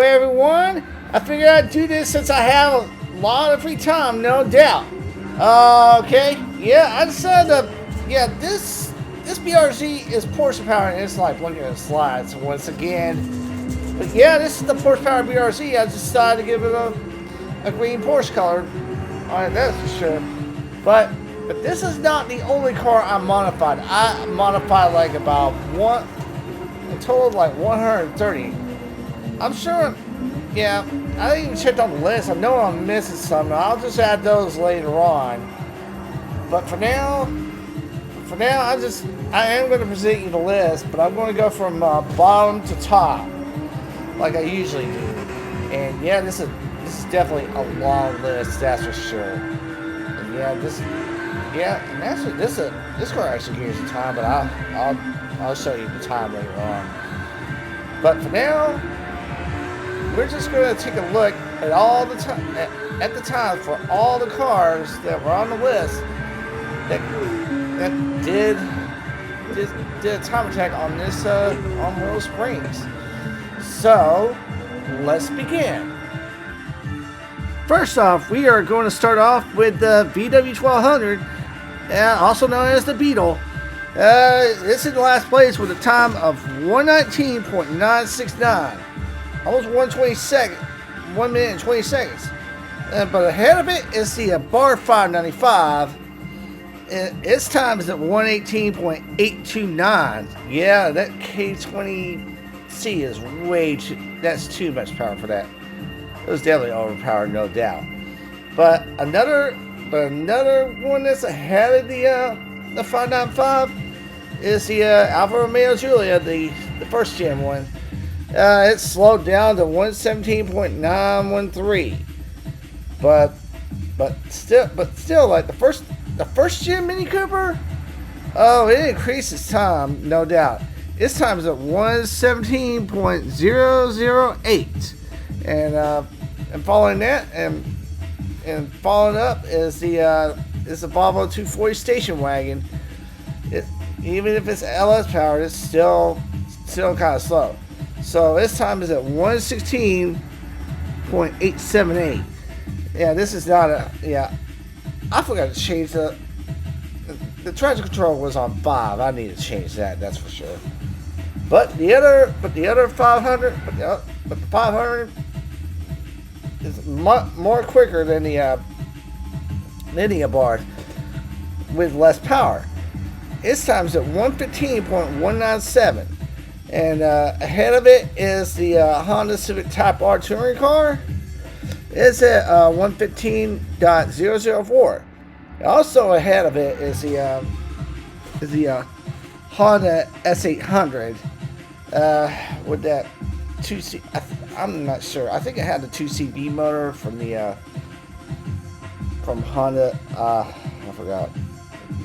everyone. I figured I'd do this since I have a lot of free time, no doubt. Okay, yeah, I decided to, yeah, this BRZ is Porsche power and it's like looking at the slides once again. But yeah, this is the Porsche power BRZ. I decided to give it a green Porsche color on it, that's for sure. But this is not the only car I modified. I modified like about a total of like 130. I'm sure, yeah, I didn't even check on the list. I know I'm missing some. I'll just add those later on. But for now, I am going to present you the list, but I'm going to go from bottom to top, like I usually do. And yeah, this is definitely a long list, that's for sure. And yeah, and actually, this car actually gives you time, but I'll show you the time later on. But for now, we're just going to take a look at all the time at the time for all the cars that were on the list that did a time attack on this on Willow Springs. So let's begin. First off, we are going to start off with the VW1200, also known as the Beetle. It's in last place with a time of 119.969. Almost 1 minute and 20 seconds. But ahead of it is the Bar 595. Its time is at 118.829. Yeah, that K20C is that's too much power for that. It was definitely overpowered, no doubt. But another one that's ahead of the 595 is the Alfa Romeo Giulia, the first gen one. It slowed down to 117.913, but still, like the first gen Mini Cooper, oh, it increased its time, no doubt. Its time is at 117.008, and following that, and following up is the Volvo 240 station wagon. Even if it's LS powered, it's still kind of slow. So its time is at 116.878. Yeah, this is not a, yeah, I forgot to change the traction control was on 5. I need to change that, that's for sure. But the other 500, but the 500 is more quicker than the linear bar with less power. Its time is at 115.197. And ahead of it is the Honda Civic Type R touring car. It's at 115.004. Also ahead of it is the Honda S800 with that 2C. I'm not sure. I think it had the 2CV motor from the from Honda. I forgot,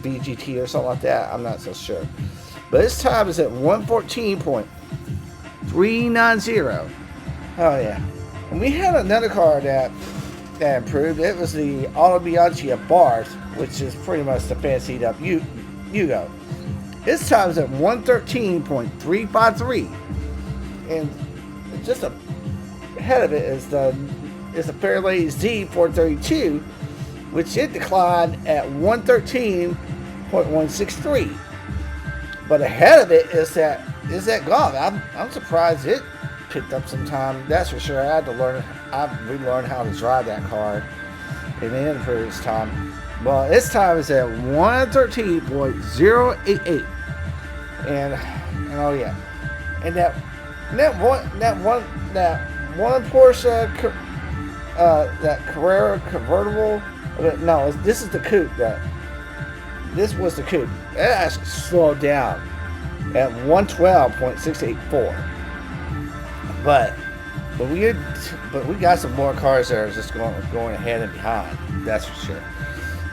BGT or something like that. I'm not so sure. But its time is at 114.390. Oh yeah. And we had another car that improved. It was the Auto Bianchi Abarth, which is pretty much the fancied up Yugo. Its time is at 113.353. And just ahead of it is the Fairlady Z432, which it declined at 113.163. But ahead of it is that Golf. I'm surprised it picked up some time. That's for sure. I've relearned how to drive that car, and it improved its time. Well, its time is at 113.088, and oh yeah, and that one Porsche that Carrera convertible. No, this is the coupe. This was the coupe. It actually slowed down at 112.684. But we got some more cars that are just going ahead and behind. That's for sure.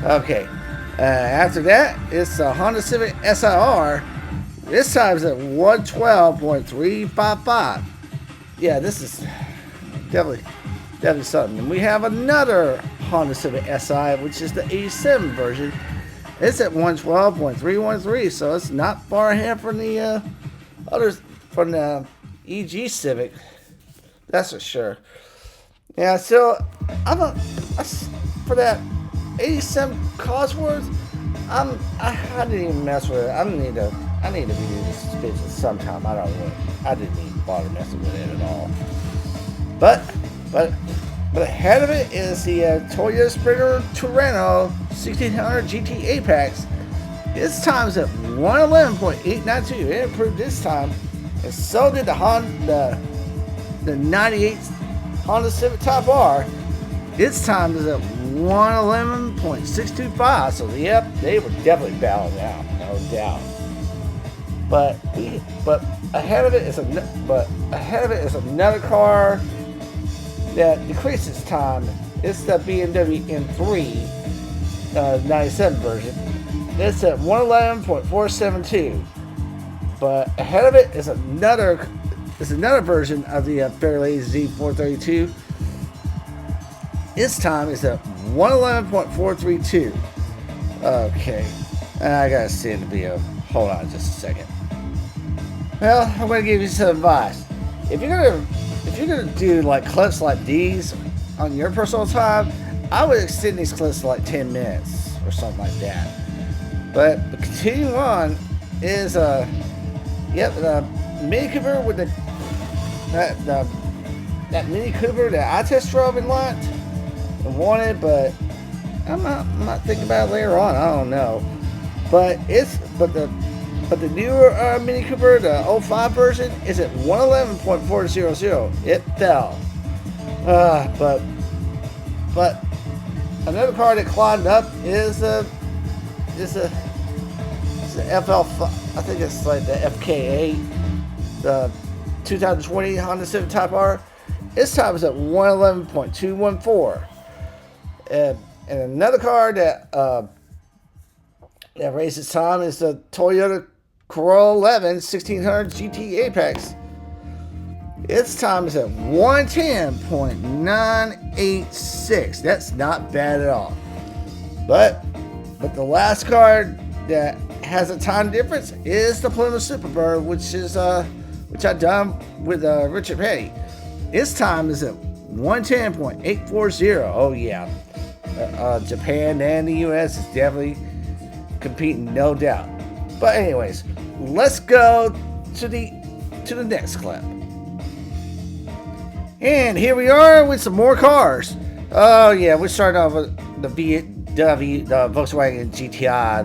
Okay. After that, it's a Honda Civic SIR. This time is at 112.355. Yeah, this is definitely something. And we have another Honda Civic SI, which is the 87 version. It's at 112.313, so it's not far ahead from the others, from the EG Civic, That's for sure. Yeah, so for that 87 Cosworth, I didn't even mess with it. I need to review this bitch sometime. I didn't even bother messing with it at all. But ahead of it is the Toyota Sprinter Torino 1600 GT Apex. Its time is at 111.892. It improved this time, and so did the 98 Honda Civic Type R. Its time is at 111.625. So yep, they were definitely battling out, no doubt. But ahead of it is another car that decreases time. It's the BMW M3 97 version. It's at 111.472. But ahead of it is another version of the Fairlady Z432. Its time is at 111.432. Okay, I gotta see in the video. Hold on just a second. Well, I'm gonna give you some advice. If you're gonna do like clips like these on your personal time, I would extend these clips to like 10 minutes or something like that. But continuing on is the Mini Cooper with that Mini Cooper that I test drove and liked and wanted, but I'm not thinking about it later on. I don't know. But the newer Mini Cooper, the 05 version, is at 111.400. It fell. But another car that climbed up is the FL. I think it's like the FK8, the 2020 Honda Civic Type R. Its time is at 111.214. And another car that raised its time is the Toyota Corolla 11 1600 GT Apex. Its time is at 110.986. That's not bad at all. But the last car that has a time difference is the Plymouth Superbird, which I done with Richard Petty. Its time is at 110.840. Oh yeah, Japan and the U.S. is definitely competing, no doubt. But anyways, let's go to the next clip. And here we are with some more cars. Oh yeah, we're starting off with the Volkswagen GTI,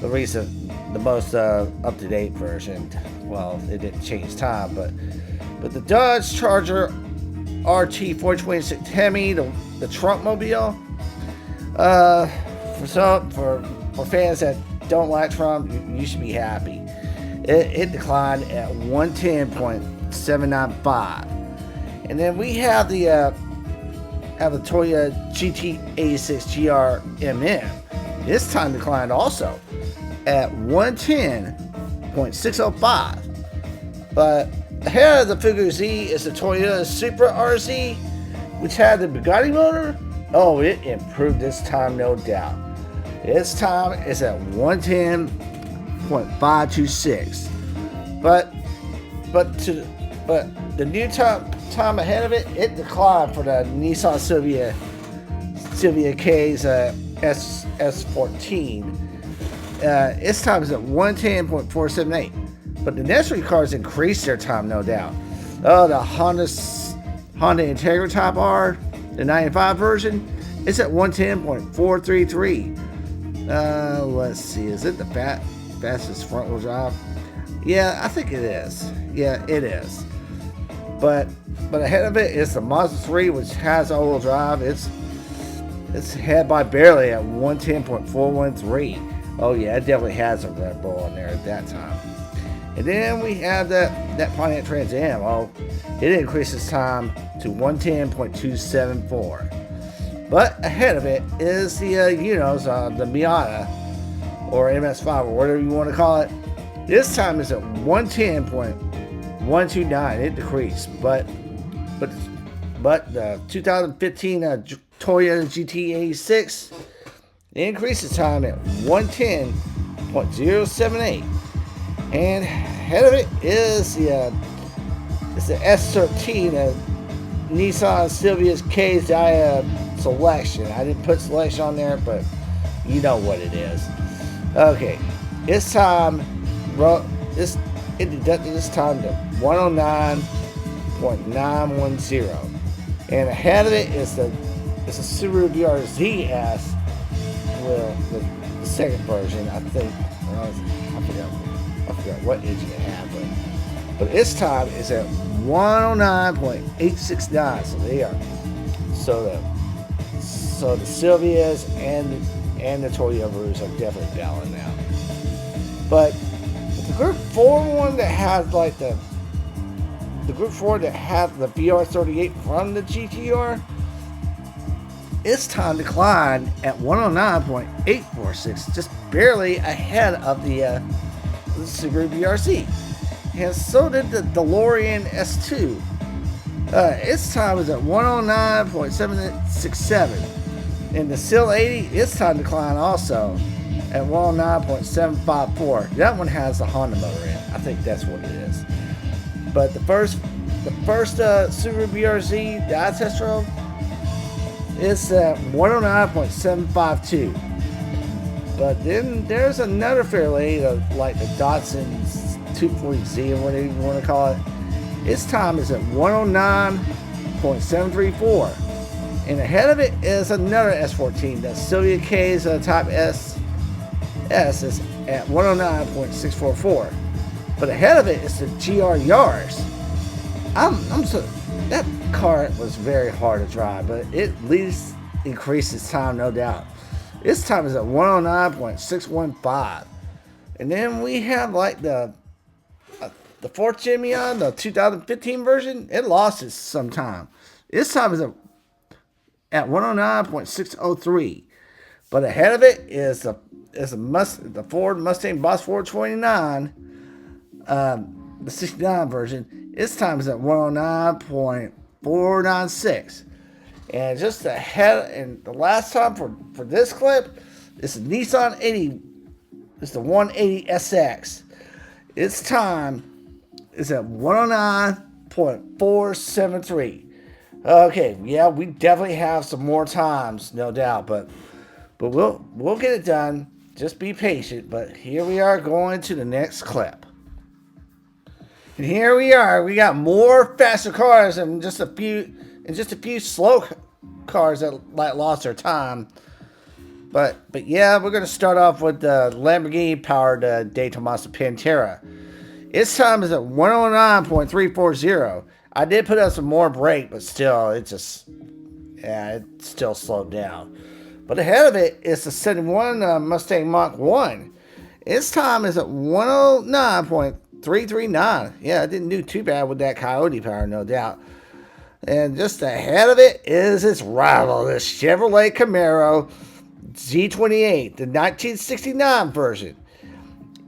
the recent, the most up-to-date version. Well, it didn't change time, but the Dodge Charger RT 426 Hemi, the trunk mobile. For fans that don't like Trump, you should be happy. It declined at 110.795. And then we have the Toyota GT86 GR MM. This time declined also at 110.605. But ahead of the Fugu Z is the Toyota Supra RZ, which had the Bugatti motor. Oh, it improved this time, no doubt. Its time is at 110.526. But the new time ahead of it declined for the Nissan Silvia K's S14. Its time is at 110.478. But the next three cars increased their time, no doubt. Oh, the Honda Integra Type R, the 95 version, it's at 110.433. Let's see, is it the fastest front-wheel drive? Yeah, I think it is. Yeah, it is. But ahead of it is the Mazda 3, which has all-wheel drive. It's ahead by barely at 110.413. Oh yeah, it definitely has a Red Bull in there at that time. And then we have that Pontiac Trans Am. Oh, it increases time to 110.274. But ahead of it is the the Miata or MS5 or whatever you want to call it. This time is at 110.129. It decreased, but the 2015 Toyota GT86 increases time at 110.078. And ahead of it is the It's the S13, a Nissan Silvia's K's selection. I didn't put selection on there, but you know what it is. Okay, it's time. It deducted this time to 109.910, and ahead of it is the Subaru BRZS. Well, the second version, I think. I forgot what engine it had, but its time is at 109.869. So they are so the Silvias and the Toyotas are definitely battling out. But the Group 4 one that has like the Group 4 that has the VR38 from the GTR, its time declined at 109.846, just barely ahead of the Subaru BRZ. And so did the DeLorean S2. Its time is at 109.767. And the SIL 80, its time declined also at 109.754. That one has the Honda motor in. I think that's what it is. But the first Subaru BRZ that I test drove, it's at 109.752. But then there's another Fairlane, like the Datsun's 240Z or whatever you want to call it. Its time is at 109.734. And ahead of it is another S14, the Silvia K's Type S is at 109.644. But ahead of it is the GR Yaris. That car was very hard to drive, but it at least increases time, no doubt. Its time is at 109.615. And then we have like the fourth Gen Neon, the 2015 version. It lost its some time. Its time is at 109.603. But ahead of it is the Ford Mustang Boss 429, the 69 version. Its time is at 109.496. And just ahead, and the last time for this clip, it's a Nissan 80. It's the 180 SX. Its time is at 109.473. Okay, yeah, we definitely have some more times, no doubt, but we'll get it done. Just be patient. But here we are going to the next clip. And here we are. We got more faster cars and just a few slow cars that like lost their time. But yeah, we're gonna start off with the Lamborghini powered Daytona Pantera. Its time is at 109.340. I did put up some more brake, but still, it still slowed down. But ahead of it is the 71 Mustang Mach-1. Its time is at 109.339. Yeah, it didn't do too bad with that Coyote power, no doubt. And just ahead of it is its rival, the Chevrolet Camaro Z28, the 1969 version.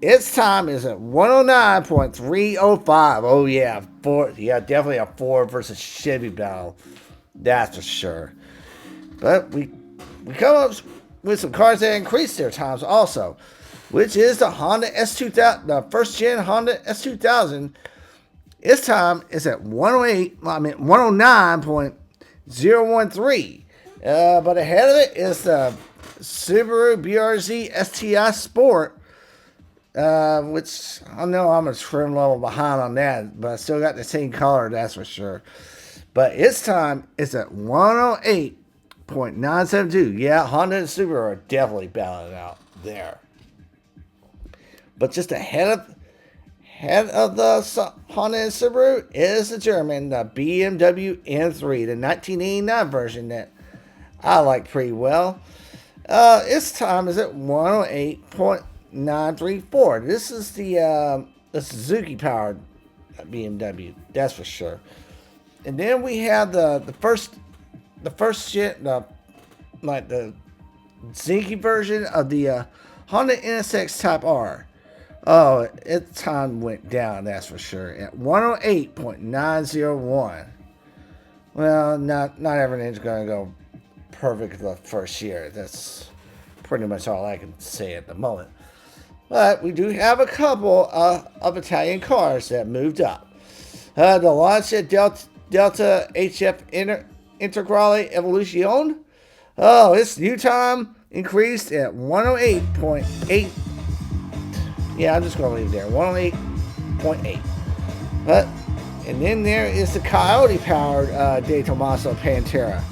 Its time is at 109.305. Oh yeah, definitely a Ford versus Chevy battle. That's for sure. But we come up with some cars that increase their times also, which is the Honda S2000, the first gen Honda S2000. Its time is at 109.013. But ahead of it is the Subaru BRZ STI Sport, which I know I'm a trim level behind on that, but I still got the same color, that's for sure. But its time is at 108.972. Yeah, Honda and Subaru are definitely battling out there. But just ahead of the Honda and Subaru is the German, the BMW M3, the 1989 version that I like pretty well. Its time is at 108.934. This is the Suzuki powered BMW, that's for sure. And then we have the first gen, the Zinky version of the Honda NSX Type R. Oh, its time went down, that's for sure, at 108.901. Well, not everything's going to go perfect the first year. That's pretty much all I can say at the moment. But we do have a couple of Italian cars that moved up. The launch at Delta HF Integrale Evolution. Oh, its new time increased at 108.8. Yeah, I'm just going to leave it there. 108.8. But, and then there is the Coyote-powered De Tomaso Pantera.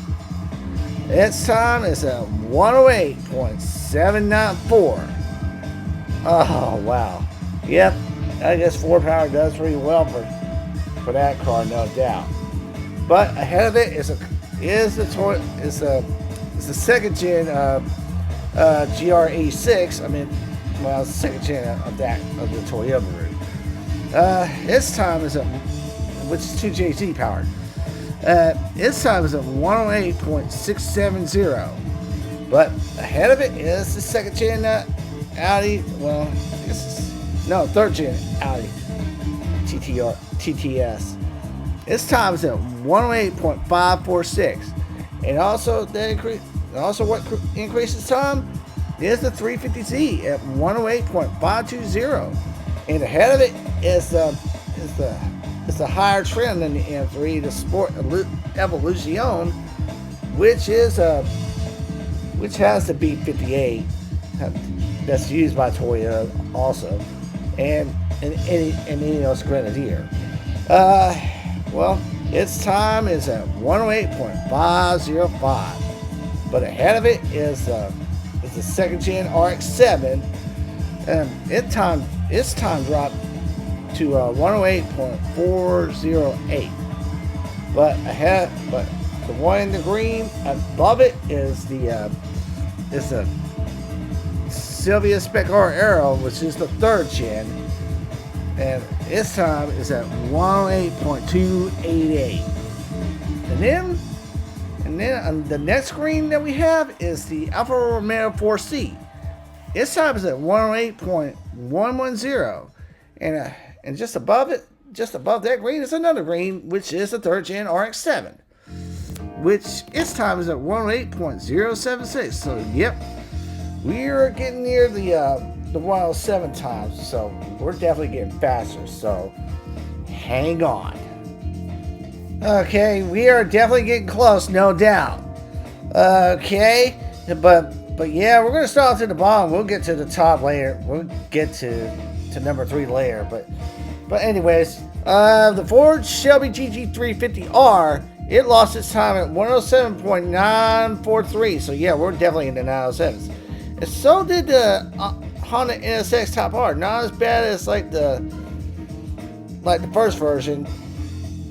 Its time is at 108.794. Oh, wow. Yep, I guess 4-power does pretty well for that car, no doubt. But ahead of it is the second gen GR86. I mean, well, second gen of the Toyota route. Its time is at, which is 2JZ powered. Its time is at 108.670. But ahead of it is the second gen Audi. Well, third gen Audi TTS. Its time is at 108.546. And also what increases time is the 350Z at 108.520. And ahead of it is the higher trim than the M3, the Sport Evolution, which has the B58 that's used by Toyota also, and Ineos Grenadier. Well, its time is at 108.505, but ahead of it is the second gen RX-7, and its time dropped to 108.408. But the one in the green above it is the Silvia Spec R Aero, which is the third gen, and its time is at 108.288. And then the next green that we have is the Alfa Romeo 4C. Its time is at 108.110, and just above that green is another green, which is the third gen RX-7, which its time is at 108.076. So yep, we are getting near the 107 times, so we're definitely getting faster. So hang on. Okay, we are definitely getting close, no doubt. Okay, but yeah, we're gonna start off to the bottom. We'll get to the top later. We'll get to number 3 later. But anyways, the Ford Shelby GT350R, it lost its time at 107.943. So yeah, we're definitely in the 907s. And so did the Honda NSX Type R. Not as bad as like the first version,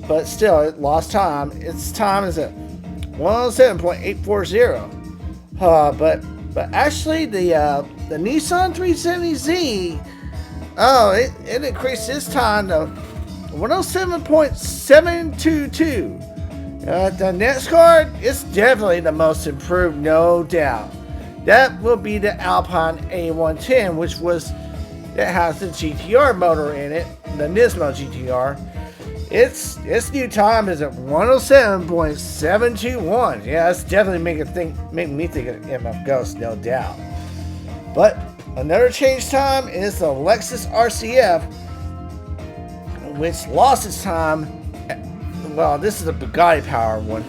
but still it lost time. Its time is at 107.840. But actually the Nissan 370Z, it increased its time to 107.722. The next car is definitely the most improved, no doubt. That will be the Alpine A110, that has the GTR motor in it, the Nismo GTR. Its new time is at 107.721. Yeah, that's definitely making me think of MF Ghost, no doubt. But another change time is the Lexus RCF, which lost its time. Well, this is a Bugatti powered one.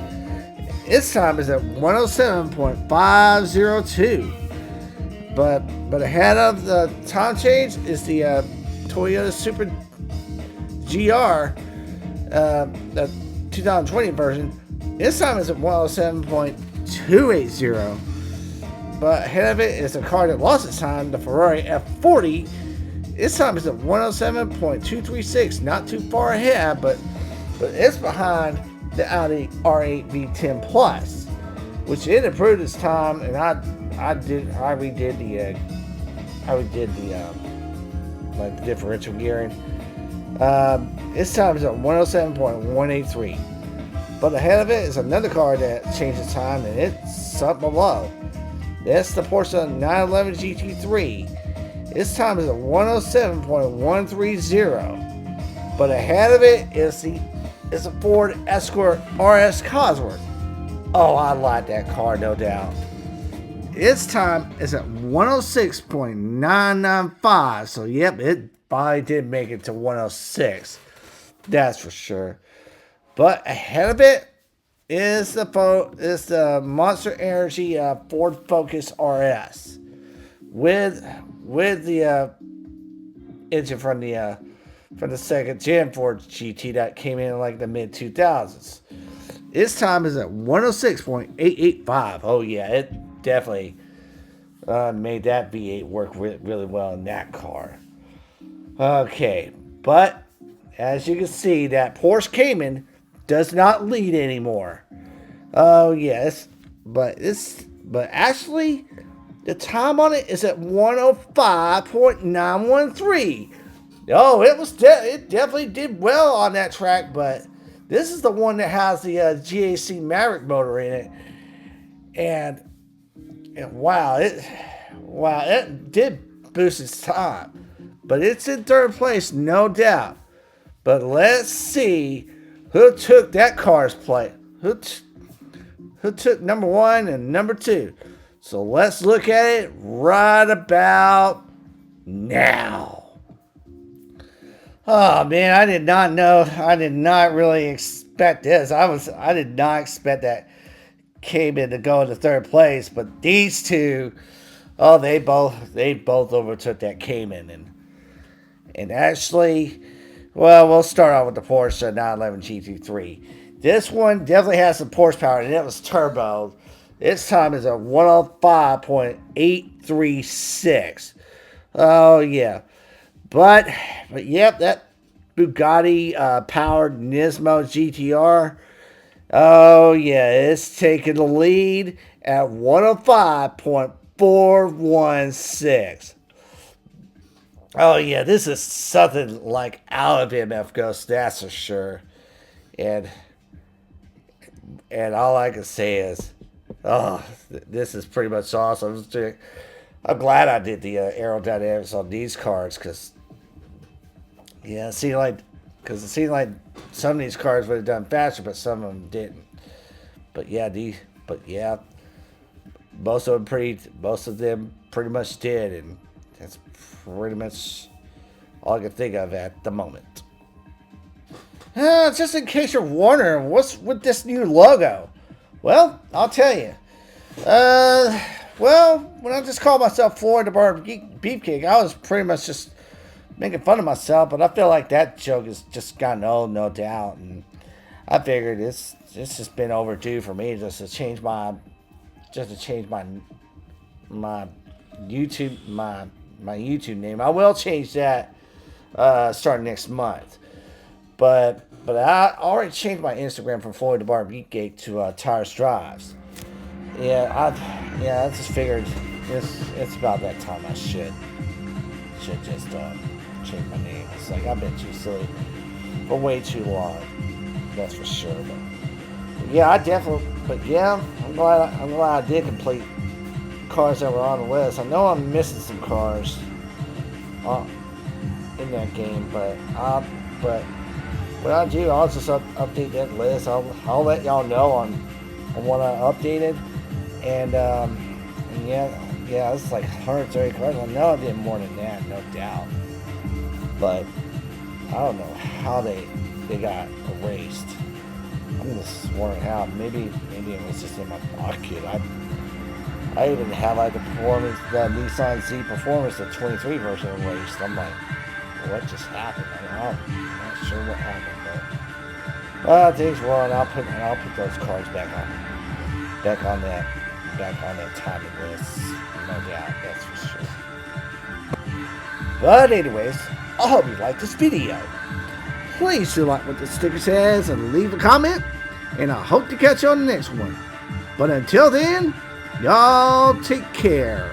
Its time is at 107.502. But ahead of the time change is the Toyota Super GR, the 2020 version. Its time is at 107.280. But ahead of it is a car that lost its time, the Ferrari F40. Its time is at 107.236. Not too far ahead, but it's behind the Audi R8 V10 Plus, which it improved its time, and I redid the differential gearing. Its time is at 107.183. But ahead of it is another car that changed its time, and it's up below. That's the Porsche 911 GT3. Its time is at 107.130. But ahead of it is a Ford Escort RS Cosworth. Oh, I like that car, no doubt. Its time is at 106.995. So, yep, it finally did make it to 106. That's for sure. But ahead of it is the Monster Energy Ford Focus RS with the engine from the second gen Ford GT that came in like the mid 2000s. Its time is at 106.885. Oh yeah, it definitely made that V8 work really well in that car. Okay, but as you can see, that Porsche Cayman does not lead anymore. Oh yes, but actually, the time on it is at 105.913. Oh, it definitely did well on that track, but this is the one that has the GAC Maverick motor in it, and wow, it did boost its time, but it's in third place, no doubt. But let's see who took that car's place. Who took number 1 and number 2? So let's look at it right about now. Oh man, I did not know. I did not really expect this. I did not expect that Cayman to go into third place, but these two, oh, they both overtook that Cayman, and actually, well, we'll start off with the Porsche 911 GT3. This one definitely has some horsepower, and it was turbo. Its time is at 105.836. Oh yeah, but yep, that Bugatti powered Nismo GTR. Oh yeah, it's taking the lead at 105.416. Oh yeah, this is something like out of MF Ghost, that's for sure. And all I can say is, oh, this is pretty much awesome. I'm glad I did the aerodynamics on these cars, because it seemed like some of these cars would have done faster, but some of them didn't. But most of them pretty much did, and that's pretty much all I can think of at the moment. Just in case you're wondering, what's with this new logo? Well, I'll tell you. Well, when I just called myself Floyd the Bar Beefcake, I was pretty much just making fun of myself, but I feel like that joke has just gotten old, no doubt, and I figured it's just been overdue for me just to change my YouTube name. I will change that starting next month, but I already changed my Instagram from Floyd the Bar Beefcake to Tires Drives. I just figured it's about that time I should just change my name. It's like I've been too silly for way too long, that's for sure. But I'm glad I did complete cars that were on the list. I know I'm missing some cars in that game, but what I'll do, I'll just update that list. I'll let y'all know on what I updated, and it's like 130 cars. I know I did more than that, no doubt. But I don't know how they got erased. I'm just wondering how. Maybe it was just in my pocket. I even have like the Nissan Z Performance, the 23 version erased. I'm like, what just happened? I'm not sure what happened, but things wrong. I'll put those cars back on that timing list, no doubt, that's for sure. But anyways, I hope you liked this video. Please do like what the sticker says and leave a comment, and I hope to catch you on the next one. But until then, y'all take care.